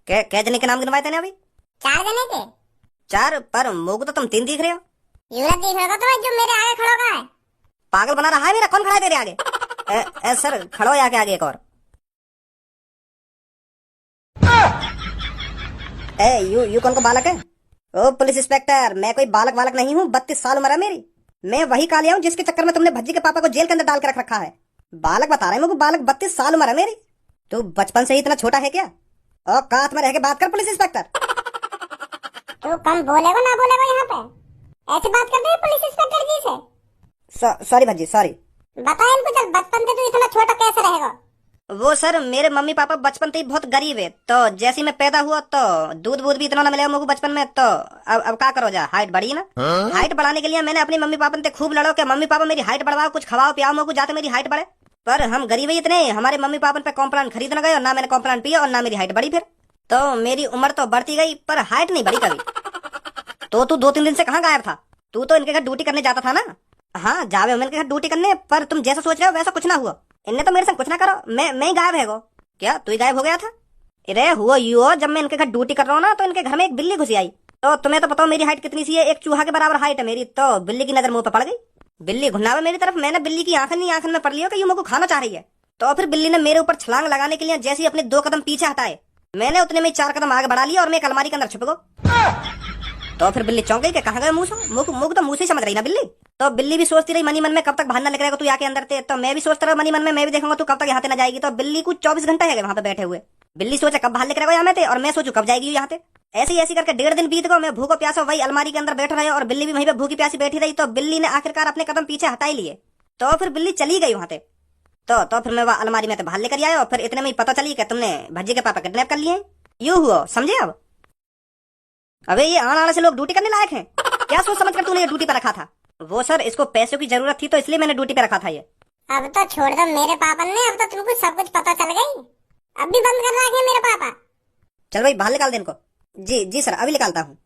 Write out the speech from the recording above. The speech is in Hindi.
कै जने के नाम गिनवाए थे अभी? 4 जने के। 4? पर मुझको तो तुम 3 दिख रहे हो। युवराज दिख रहा था तुम्हें जो मेरे आगे खड़ा होगा है। पागल बना रहा है मेरा, कौन खड़ा है तेरे आगे? सर खड़ो आके आगे एक और। यू कौन को बालक है? ओ पुलिस इंस्पेक्टर, मैं कोई बालक वालक नहीं हूँ, 32 साल उम्र है मेरी। मैं वही कालिया हूँ जिसके चक्कर में तुमने भज्जी के पापा को जेल के अंदर डाल के रख रखा है। बालक बता रहे हैं मुझे, बालक 32 साल उम्र है मेरी। तू बचपन से ही इतना छोटा है क्या? औकात में रह के बात कर पुलिस इंस्पेक्टर। तू कम बोलेगा ना बोलेगा यहाँ पे? ऐसे बात करते हैं पुलिस इंस्पेक्टर जी से? Sorry Bhajji sorry. बता इनको चल, बचपन से तू इतना छोटा कैसे रहेगा? वो सर मेरे मम्मी पापा बचपन से ही बहुत गरीब है, तो जैसे मैं पैदा हुआ तो दूध बूध भी इतना ना मिलेगा मुझे बचपन में, तो अब क्या करो जा, हाइट बढ़ी ना। हाइट बढ़ाने के लिए मैंने अपनी मम्मी पापा से खूब लड़ो कि मम्मी पापा मेरी हाइट बढ़ाओ, कुछ खवाओ पियाओ मुझे जाते मेरी हाइट बढ़े। पर हम गरीब ही इतने, हमारे मम्मी पापा पे कॉम्प्लान खरीद न गए और ना मैंने कॉम्प्लान पिया और ना मेरी हाइट बढ़ी। फिर तो मेरी उम्र तो बढ़ती गई पर हाइट नहीं बढ़ी कभी। तो तू 2-3 दिन से कहाँ गायब था? तू तो इनके घर ड्यूटी करने जाता था ना? हाँ जावे इनके घर ड्यूटी करने, पर तुम जैसा सोच रहे हो वैसा कुछ ना हुआ। इनने तो मेरे संग कुछ ना करो, मैं ही गायब है गो। क्या तू ही गायब हो गया था? अरे हुआ यू हो, जब मैं इनके घर ड्यूटी कर रहा हूँ ना तो इनके घर में एक बिल्ली घुसी आई। तो तुम्हें तो पता हो मेरी हाइट कितनी सी है, एक चूहा के बराबर हाइट है मेरी। तो बिल्ली की नजर मुंह पे पड़ गई, बिल्ली घुनावे मेरी तरफ। मैंने बिल्ली की आंखन में पड़ लिया कि यू मुझको खाना चाह रही है। तो फिर बिल्ली ने मेरे ऊपर छलांग लगाने के लिए जैसे ही अपने 2 कदम पीछे हटाए, मैंने उतने में 4 कदम आगे बढ़ा लिया और मैं एक अलमारी के अंदर छुप गया। तो फिर बिल्ली चौंक गई कि कहाँ गए मुंह तो मुंह से समझ रही ना बिल्ली। तो बिल्ली भी सोचती रही मनी मन में कब तक बाहर न निकलेगा तू यहाँ के अंदर थे। तो मैं भी सोचता रहा मनी मन में, मैं भी देखूंगा तू कब तक यहाँ से न जाएगी। तो बिल्ली कुछ 24 घंटे है वहां पे बैठे हुए। बिल्ली सोचा कब बाहर निकलेगा यहाँ थे, और मैं सोचू कब जाएगी यहाँ से। ऐसे करके 1.5 दिन बीत गए, मैं भूखो प्यासा वही अलमारी के अंदर बैठ रहे और बिल्ली भी वहीं पे भूखी प्यासी बैठी रही। तो बिल्ली ने आखिरकार अपने कदम पीछे हटाई लिए। तो फिर बिल्ली चली गई वहां से। तो फिर मैं वह अलमारी में बाहर लेकर आया और फिर इतने में पता चली कि तुमने भज्जी के पापा किडनैप कर लिए। यू हुआ समझे? अब अबे ये आने से लोग ड्यूटी करने लायक हैं क्या? सोच समझ कर तूने ये ड्यूटी पर रखा था? वो सर इसको पैसों की जरूरत थी तो इसलिए मैंने ड्यूटी पे रखा था ये। अब तो छोड़ दो मेरे पापा ने, अब तो तुमको सब कुछ पता चल गई। अब भी बंद कर रखे मेरे पापा। चल भाई बाहर निकाल दे इनको। जी सर अभी निकालता हूँ।